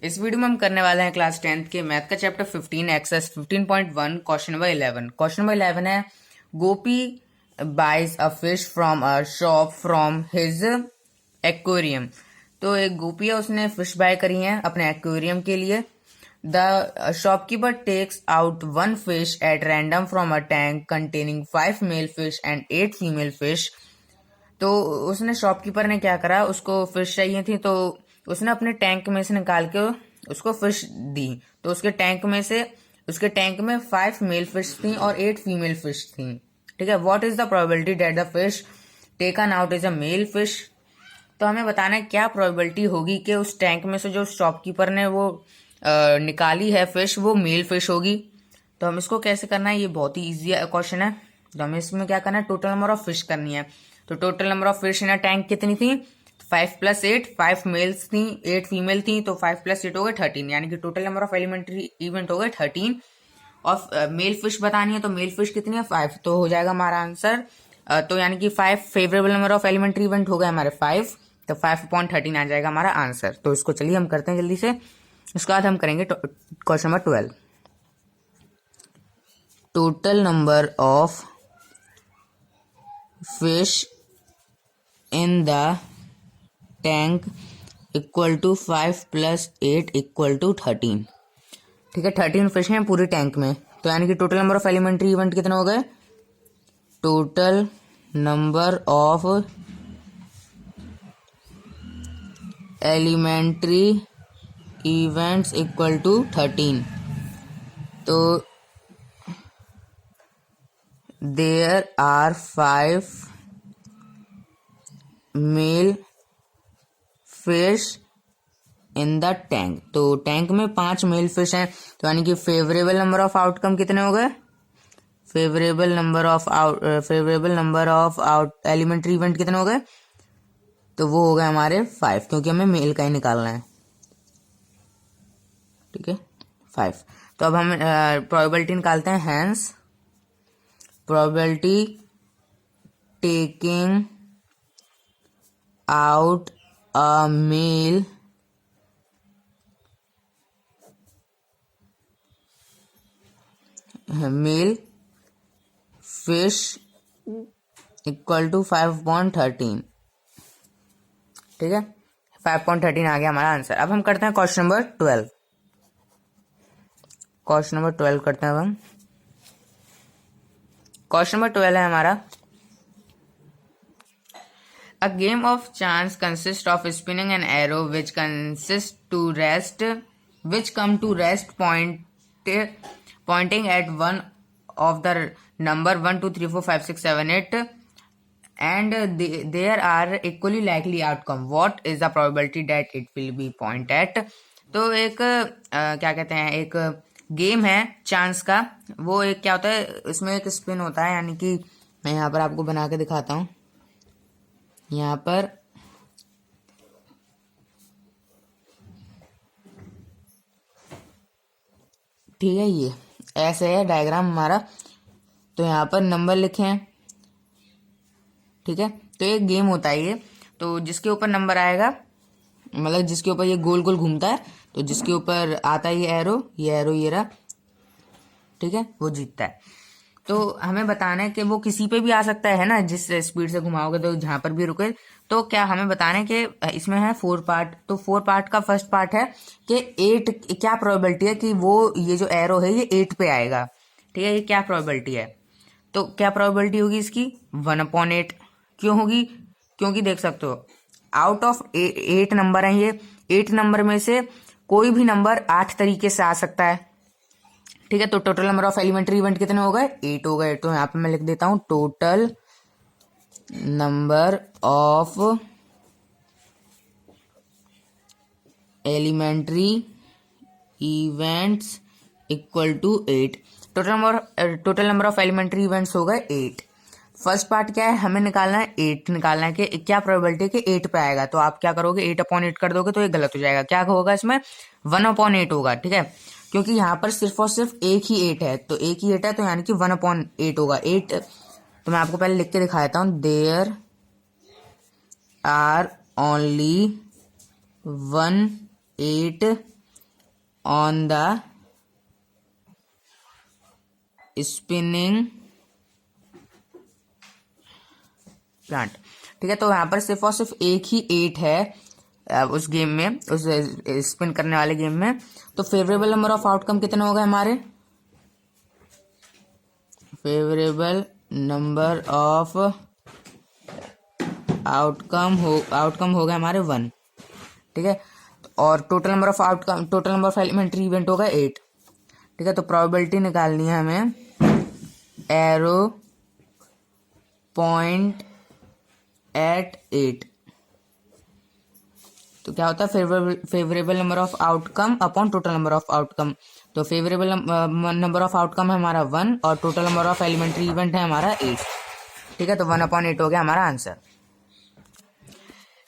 इस वीडियो में हम करने वाले हैं क्लास 10th के मैथ का chapter 15 exercise 15.1 question number 11। Question number 11 है Gopi buys a fish from a shop from his aquarium. तो एक गोपी है, उसने फिश बाय करी है अपने एक्वेरियम के लिए। The shopkeeper takes out one fish at random from a tank containing 5 male fish and 8 female fish. तो उसने शॉपकीपर ने क्या करा, उसको फिश चाहिए थी तो उसने अपने टैंक में से निकाल के उसको फिश दी। तो उसके टैंक में 5 मेल फिश थी और 8 फीमेल फिश थी। ठीक है, what is the probability that the fish taken out is a male fish. तो हमें बताना है क्या प्रोबेबिलिटी होगी कि उस टैंक में से जो शॉपकीपर ने वो निकाली है फिश वो मेल फिश होगी। तो हम इसको कैसे करना है, ये बहुत ही इजी क्वेश्चन है। तो हमें इसमें क्या करना है, टोटल नंबर ऑफ फिश करनी है। तो total number of fish in a tank कितनी थी, 5 + 8, 5 मेल्स थी 8 फीमेल थी, तो 5 + 8 हो गए 13, यानी कि total number of elementary event हो गए 13। और मेल फिश बतानी है तो मेल फिश कितनी है 5, तो हो जाएगा हमारा आंसर। तो यानी कि 5 favourable number of elementary event हो गए हमारे 5, तो 5/13 आ जाएगा हमारा आंसर। तो इसको चलिए हम करते हैं जल्दी से। उसके बाद हम करेंगे question number 12। Total number of fish in the tank equal to 5 + 8 = 13। ठीक है, 13 फिश हैं पूरे टैंक में, तो यानी कि total number of elementary event कितने हो गए, total number of elementary events equal to 13। तो there are 5 male fish in the tank. तो टैंक में 5 मेल फिश हैं, तो यानी कि फेवरेबल नंबर ऑफ आउटकम कितने हो गए, favourable number of out elementary event कितने हो गए, तो वो हो गए हमारे 5, क्योंकि हमें मेल का ही निकालना है। ठीक है, 5। तो अब हम प्रोबेबिलिटी निकालते हैं। Hence probability taking out a male fish equal to 5/13। ठीक है, 5/13 आ गया हमारा आंसर। अब हम करते हैं क्वेश्चन नंबर 12। क्वेश्चन नंबर 12 करते हैं अब हम। क्वेश्चन नंबर 12 है हमारा, A game of chance consists of spinning an arrow which come to rest pointing at one of the number 1 2 3 4 5 6 7 8, and there are equally likely outcome. What is the probability that it will be point at? तो एक क्या कहते हैं, एक game है chance का। वो एक क्या होता है, इसमें एक स्पिन होता है, यानी कि मैं यहाँ पर आपको बना के दिखाता हूँ। यहाँ पर ठीक है, ये ऐसे है डायग्राम हमारा। तो यहाँ पर नंबर लिखे हैं। ठीक है, तो एक गेम होता है ये। तो जिसके ऊपर नंबर आएगा, मतलब जिसके ऊपर ये गोल गोल घूमता है, तो जिसके ऊपर आता है ये एरो ये रहा, ठीक है, वो जीतता है। तो हमें बताना है कि वो किसी पे भी आ सकता है ना, जिस स्पीड से घुमाओगे तो जहां पर भी रुके। तो क्या हमें बताना है कि इसमें है 4 पार्ट। तो 4 पार्ट का फर्स्ट पार्ट है कि 8 क्या प्रोबेबिलिटी है कि वो ये जो एरो है ये 8 पे आएगा। ठीक है, ये क्या प्रोबेबिलिटी है, तो क्या प्रोबेबिलिटी होगी इसकी 1/8। क्यों होगी, क्योंकि देख सकते हो आउट ऑफ 8 नंबर है, ये 8 नंबर में से कोई भी नंबर 8 तरीके से आ सकता है। ठीक है, तो total number of elementary event कितने हो गए, 8 हो गए। तो यहाँ पे मैं लिख देता हूं total number of elementary events equal to 8। Total number of elementary events हो गए 8। फर्स्ट पार्ट क्या है, हमें निकालना है 8, निकालना है कि क्या प्रोबेबिलिटी है कि 8 पे आएगा। तो आप क्या करोगे, 8/8 कर दोगे तो ये गलत हो जाएगा। क्या होगा इसमें 1/8 होगा। ठीक है, क्योंकि यहाँ पर सिर्फ और सिर्फ एक ही 8 है, तो एक ही 8 है, तो यानी कि 1/8 होगा। 8 तो मैं आपको पहले लिख के दिखा देता हूँ। There are only 1/8 on the spinning plant. ठीक है, तो यहाँ पर सिर्फ और सिर्फ एक ही 8 है उस गेम में, उस स्पिन करने वाले गेम में। तो फेवरेबल नंबर ऑफ आउटकम कितने हो गए हमारे? फेवरेबल नंबर ऑफ आउटकम हो गए हमारे 1। ठीक है, और total number of elementary event होगा 8। ठीक है, तो प्रोबेबिलिटी निकालनी है हमें एरो पॉइंट एट 8। तो क्या होता है? Favourable number of outcome upon total number of outcome. तो फेवरेबल नंबर ऑफ आउटकम है हमारा 1 और total number of elementary event है हमारा 8। ठीक है, तो 1/8 हो गया हमारा आंसर।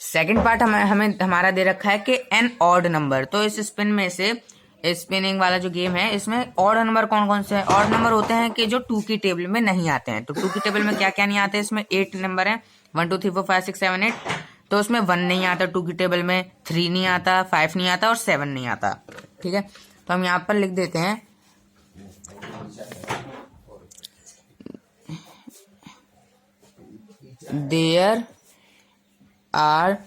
सेकंड पार्ट हमें हमारा दे रखा है कि एन ऑड नंबर। तो इस स्पिन में से, स्पिनिंग वाला जो गेम है, इसमें ऑड नंबर कौन कौन से हैं? ऑड नंबर होते हैं कि जो 2 की टेबल में नहीं आते हैं। तो 2 की टेबल में क्या क्या नहीं आते? इसमें 8 नंबर है, 1 2 3 4 5 6 7 8। तो उसमें 1 नहीं आता 2 की टेबल में, 3 नहीं आता, 5 नहीं आता और 7 नहीं आता। ठीक है, तो हम यहाँ पर लिख देते हैं there are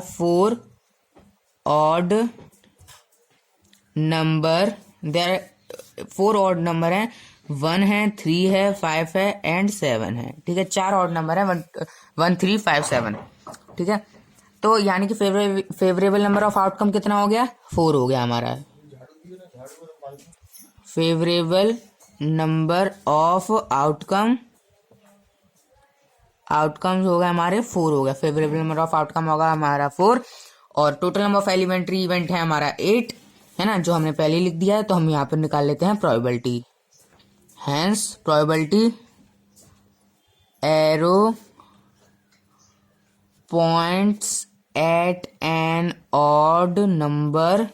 4 odd number. There 4 odd number है, 1 है, 3 है, 5 है एंड 7 है। ठीक है, 4 ऑड नंबर है, 1 3 5 7। ठीक है, तो यानी कि फेवरेबल नंबर ऑफ आउटकम कितना हो गया? 4 हो गया हमारा। फेवरेबल नंबर ऑफ आउटकम्स हो गए हमारे 4 हो गया। फेवरेबल नंबर ऑफ आउटकम होगा हमारा 4 और total number of elementary event है हमारा 8, है ना, जो हमने पहले लिख दिया है। तो हम यहाँ पर निकाल लेते हैं probability. Hence probability arrow points at an odd number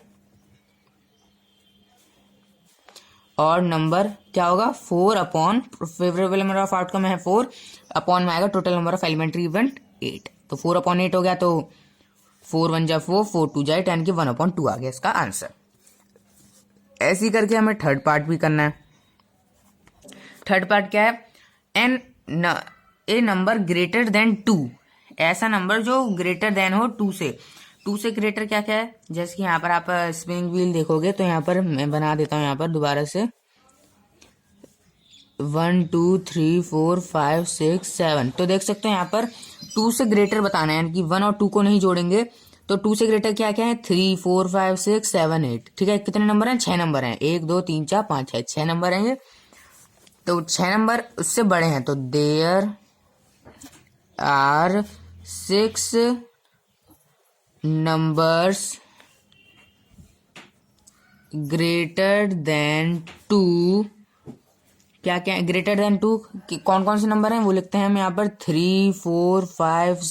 क्या होगा? 4 upon favourable number of outcome है 4 अपॉन में आएगा total number of elementary event 8। तो 4/8 हो गया, तो 4 1 जा 4, 4 2 जा 8, यानी कि 1/2 आ गया इसका आंसर। ऐसे ही करके हमें थर्ड पार्ट भी करना है। थर्ड पार्ट क्या है? ए नंबर ग्रेटर देन 2। ऐसा नंबर जो ग्रेटर देन हो 2 से ग्रेटर क्या क्या है? जैसे कि यहाँ पर आप स्पिनिंग व्हील देखोगे तो यहाँ पर मैं बना देता हूँ यहाँ पर दोबारा से 1 2 3 4 5 6 7। तो देख सकते हो यहाँ पर 2 से ग्रेटर बताना है, यानी कि 1 और 2 को नहीं जोड़ेंगे। तो 2 से ग्रेटर क्या क्या है? 3 4 5 6 7 8। ठीक है, कितने नंबर हैं? 6 नंबर हैं, 1 2 3 4 5 6, 6 नंबर हैं ये। तो 6 नंबर उससे बड़े हैं, तो there are 6 numbers greater than 2। क्या क्या है ग्रेटर देन 2? कौन कौन से नंबर हैं वो लिखते हैं हम यहाँ पर 3 4 5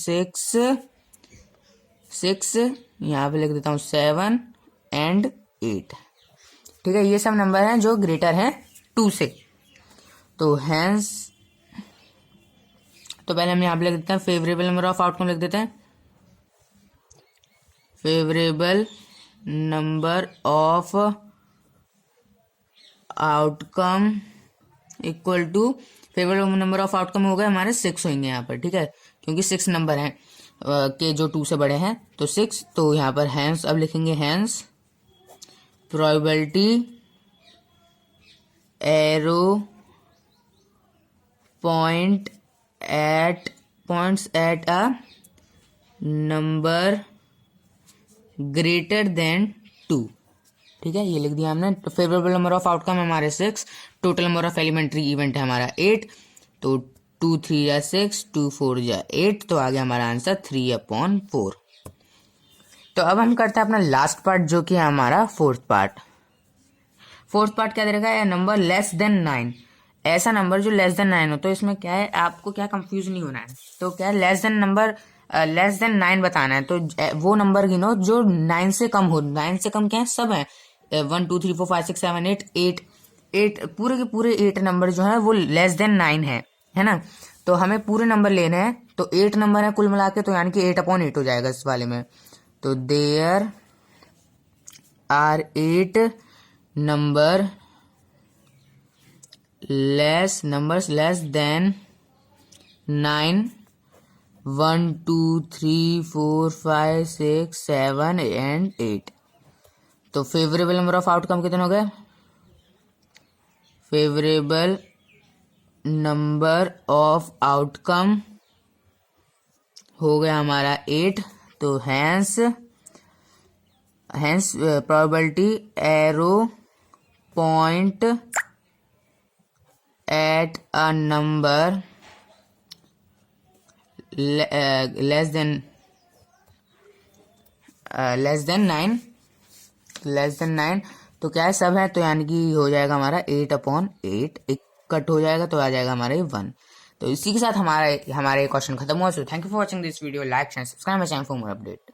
6 यहाँ पे लिख देता हूँ 7 एंड 8। ठीक है, ये सब नंबर हैं जो ग्रेटर हैं 2 से। तो हैंस, तो पहले हम यहाँ पे लिख देते हैं फेवरेबल नंबर ऑफ आउटकम लिख देते हैं। Favourable number of outcome equal to favourable number of outcome हो गए हमारे 6 होंगे यहाँ पर। ठीक है, क्योंकि 6 नंबर हैं के जो 2 से बड़े हैं, तो 6। तो यहाँ पर हैंस अब लिखेंगे hence probability arrow points at a number greater than 2। ठीक है, ये लिख दिया हमने। तो फेवरेबल नंबर ऑफ आउटकम हमारे 6, total number of elementary event है हमारा 8। तो 2 3 जा 6, 2 4 जा 8, तो आ गया हमारा आंसर 3/4। तो अब हम करते हैं अपना लास्ट पार्ट, जो कि है हमारा फोर्थ पार्ट। फोर्थ पार्ट क्या दे रखा है? Number less than 9। ऐसा नंबर जो लेस देन 9 हो। तो इसमें क्या है, आपको क्या कंफ्यूज नहीं होना है। तो क्या है, लेस देन 9 बताना है। तो वो नंबर गिनो जो 9 से कम हो। 9 से कम क्या है? सब है 1 2 3 4 5 6 7 8 पूरे के पूरे 8 नंबर जो है वो लेस देन 9 है ना। तो हमें पूरे नंबर लेने हैं। तो 8 नंबर है कुल मिला के, तो यानी कि 8/8 हो जाएगा इस वाले में। तो there are 8 numbers less than 9, 1 2 3 4 5 6 7 and 8। तो फेवरेबल नंबर ऑफ आउटकम कितने हो गए? फेवरेबल नंबर ऑफ आउटकम हो गया हमारा 8। तो hence probability arrow point at a number less than 9। तो क्या है, सब है, तो यानी कि हो जाएगा हमारा 8/8। एक कट हो जाएगा तो आ जाएगा हमारे 1। तो इसी के साथ हमारे क्वेश्चन खत्म हुआ। So thank you for watching this video. Like and subscribe my channel for more update.